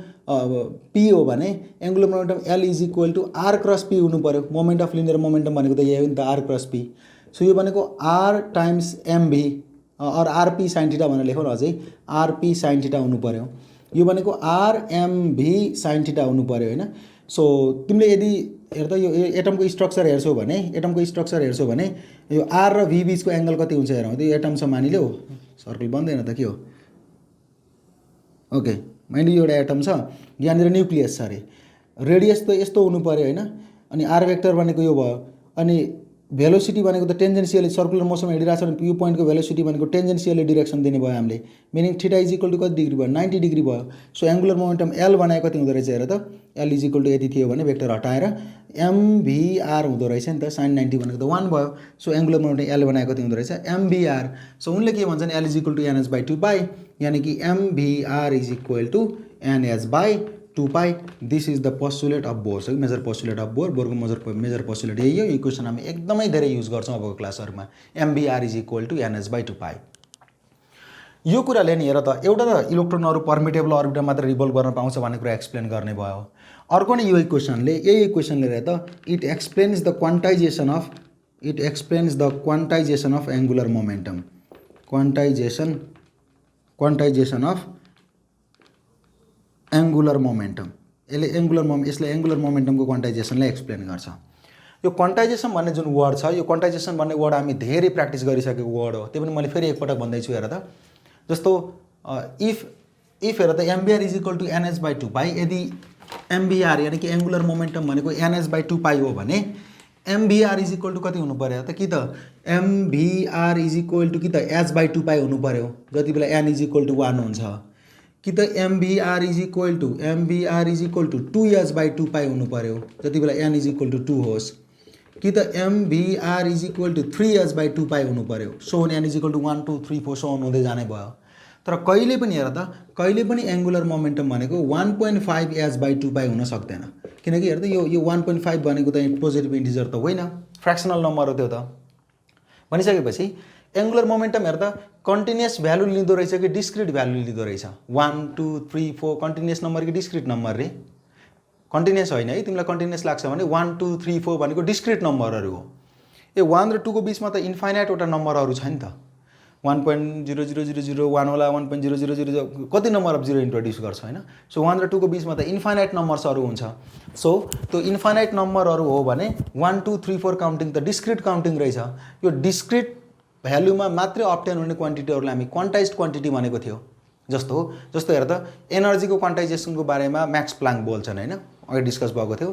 p हो भने angular momentum l is equal to r cross p हुनु पर्यो। Moment of linear momentum भनेको त यही हो नि त, r क्रस p। सो यो भनेको r टाइम्स mv और rp sin थीटा भनेर लेखौ न अझै, rp sin थीटा हुनु पर्यो। यो भनेको rmv sin थीटा हुनु पर्यो हैन। सो तिमीले यदि हेर त यो एटमको स्ट्रक्चर हेर्छौ भने, एटमको स्ट्रक्चर हेर्छौ भने यो r र v बीचको एंगल कति हुन्छ हेरौँ। त्यो एटम छ मानिलियो, सर्कल बन्दैन त के हो। ओके, मानिलियो एउटा एटम छ, यहाँनिर न्यूक्लियस छ अरे, रेडियस त यस्तो हुनु पर्यो हैन। अनि r वेक्टर भनेको यो भयो। अनि भेलोसिटी भनेको त टेन्जेन्सियली सर्कुलर मोसनमा हिँडिरहेछ भने यो पोइन्टको भेलोसिटी भनेको टेन्जेन्सियली डिरेक्सन दिने भयो हामीले। Meaning theta is equal to कति डिग्री भयो? 90 डिग्री भयो। सो एंगुलर मोमेन्टम l भनेको कति हुँदो रहेछ हेर त, l इज इक्वल टु यति थियो भने वेक्टर हटाएर mvr हुँदो रहेछ नि त, sin 90 भनेको त 1 भयो। सो एंगुलर मोमेन्टम l भनेको कति हुँदो रहेछ? mvr। सो उनले के भन्छन्? l is equal to nh by 2 pi, यानी कि mvr is equal to nh by 2 pi। This is the postulate of Bohr. Major postulate of Bohr. बोरको मेजर पोस्टुलेट यही हो। यो इक्वेसन हामी एकदमै धेरै युज गर्छौँ अबको क्लासहरुमा। mvr is equal to nh by 2 pi। यो कुराले नि हेर त, एउटा त इलेक्ट्रोनहरु परमिटेबल अर्बिटमा मात्र रिभल्भ गर्न पाउँछ भन्ने कुरा एक्सप्लेन गर्ने भयो। अर्को नि यो इक्वेसनले, यही इक्वेसनले हेर त, it explains the quantisation of angular momentum. Quantisation of angular momentum. यसले एंगुलर मोमेन्टमको क्वान्टाइजेसनलाई एक्सप्लेन गर्छ। यो क्वान्टाइजेसन भन्ने जुन वर्ड छ, यो क्वान्टाइजेसन भन्ने वर्ड हामी धेरै प्र्याक्टिस गरिसकेको वर्ड हो। त्यो पनि मैले फेरि एकपटक भन्दैछु हेर त। जस्तो इफ हेर त mvr is equal to nh by 2 pi, यदि mvr यानी कि एंगुलर मोमेन्टम भनेको nh by 2 pi हो भने mvr इज इक्वल टु कति हुनु पर्यो त? कि त mvr इज इक्वल टु कि त h by 2 pi हुनु पर्यो, जति बेला n इज इक्वल टु 1 हुन्छ। कि त mvr is equal to 2h by 2 pi हुनु पर्यो, जति बेला n इज इक्वल टु 2 होस्। कि त mvr is equal to 3h by 2 pi हुनु पर्यो। So n is equal to 1 2 3 4 सो हुँदै जाने भयो। तर कहिले पनि हेर त, कहिले पनि एंगुलर मोमेन्टम भनेको 1.5h by 2 pi हुन सक्दैन। किनकि हेर त यो 1.5 भनेको त पोजिटिभ इन्टिजर त होइन, फ्र्याक्सनल नम्बर हो त्यो त। भनिसकेपछि एंगुलर मोमेन्टम हेर त कन्टिन्युअस भ्यालु लिँदो रहेछ कि डिस्क्रिट भ्यालु लिँदो रहेछ? 1 2 3 4 कन्टिन्युअस नम्बर कि डिस्क्रिट नम्बर रे? कन्टिन्युअस होइन है। तिमीलाई कन्टिन्युअस लाग्छ भने 1 2 3 4 भनेको डिस्क्रिट नम्बरहरू हो। ए 1 र 2 को बीचमा त इन्फाइनाइट वटा नम्बरहरू छ नि त। 1.0001 होला, 1.000 कति नम्बर अफ 0 इन्ट्रोड्युस गर्छ हैन। सो 1 र 2 को बीचमा त इन्फाइनाइट नम्बर्सहरू हुन्छ। सो त्यो इन्फाइनाइट नम्बरहरू हो भने 1 2 3 4 काउन्टिङ त डिस्क्रिट काउन्टिङ रहेछ। यो डिस्क्रिट भ्यालुमा मात्रै अब्टेन हुने क्वान्टिटीहरूलाई हामी क्वान्टाइज्ड क्वान्टिटी भनेको थियो। जस्तो हेर त, एनर्जीको क्वान्टाइजेसनको बारेमा म्याक्स प्लाङ्क बोल्छन् हैन, अघि डिस्कस भएको थियो।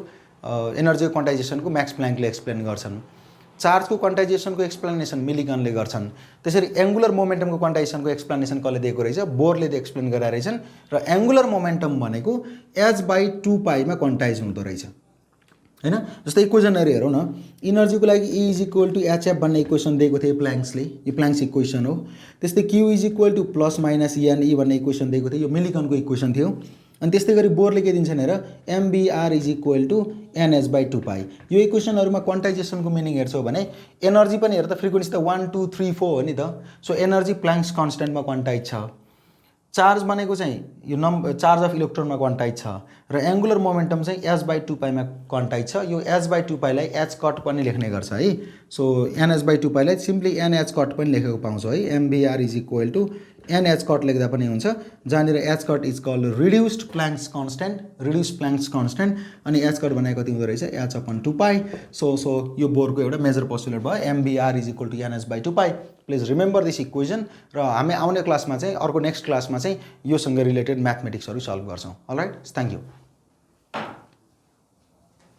एनर्जीको क्वान्टाइजेसनको म्याक्स प्लाङ्कले एक्सप्लेन गर्छन्। चार्जको क्वान्टाइजेसनको एक्सप्लेनेसन मिलिगनले गर्छन्। त्यसरी एंगुलर मोमेन्टमको क्वान्टाइजेसनको एक्सप्लेनेसन कसले दिएको रहेछ? बोरले एक्सप्लेन गराएर रहेछन्। र एंगुलर मोमेन्टम भनेको h by 2 pi मा क्वान्टाइज हुँदो रहेछ हैन। जस्तै इक्वेसनहरु हेरौँ न। इनर्जीको लागि E is equal to hf भन्ने इक्वेसन दिएको थियो प्लाङ्क्सले, यो प्लाङ्क्स इक्वेसन हो। त्यस्तै Q is equal to plus minus n E भन्ने इक्वेसन दिएको थियो, यो मिलिगनको इक्वेसन थियो। अनि त्यस्तै गरी बोरले के दिन्छ हेर MBR is equal to NH/2π। यो इक्वेसनहरुमा क्वान्टाइजेसनको मिनिङ हेर्छौ भने एनर्जी पनि हेर त फ्रिक्वेन्सी त 1 2 3 4 हो नि त। सो एनर्जी प्लाङ्क्स कन्स्ट्यान्टमा क्वान्टाइज छ। चार्ज भनेको चाहिँ यो चार्ज अफ इलेक्ट्रोनमा क्वान्टाइज छ र एङ्गुलर मोमेन्टम चाहिँ H/2π मा क्वान्टाइज छ। यो H/2π लाई H कट पनि लेख्ने गर्छ है। सो NH/2π लाई सिम्पली NH कट पनि लेखेको पाउँछौ है। MBR is equal to NH cut लेख्दा पनि हुन्छ, जहाँनिर H cut is called reduced Planck's constant अनि H कट भनेको कति हुँदो रहेछ H/2π। सो यो बोरको एउटा मेजर पोस्टुलेट भयो MBR is equal to NH/2π। Please remember this equation र हामी आउने क्लासमा चाहिँ अर्को नेक्स्ट क्लासमा चाहिँ योसँग रिलेटेड म्याथमेटिक्सहरू सल्भ गर्छौँ। Alright, thank you.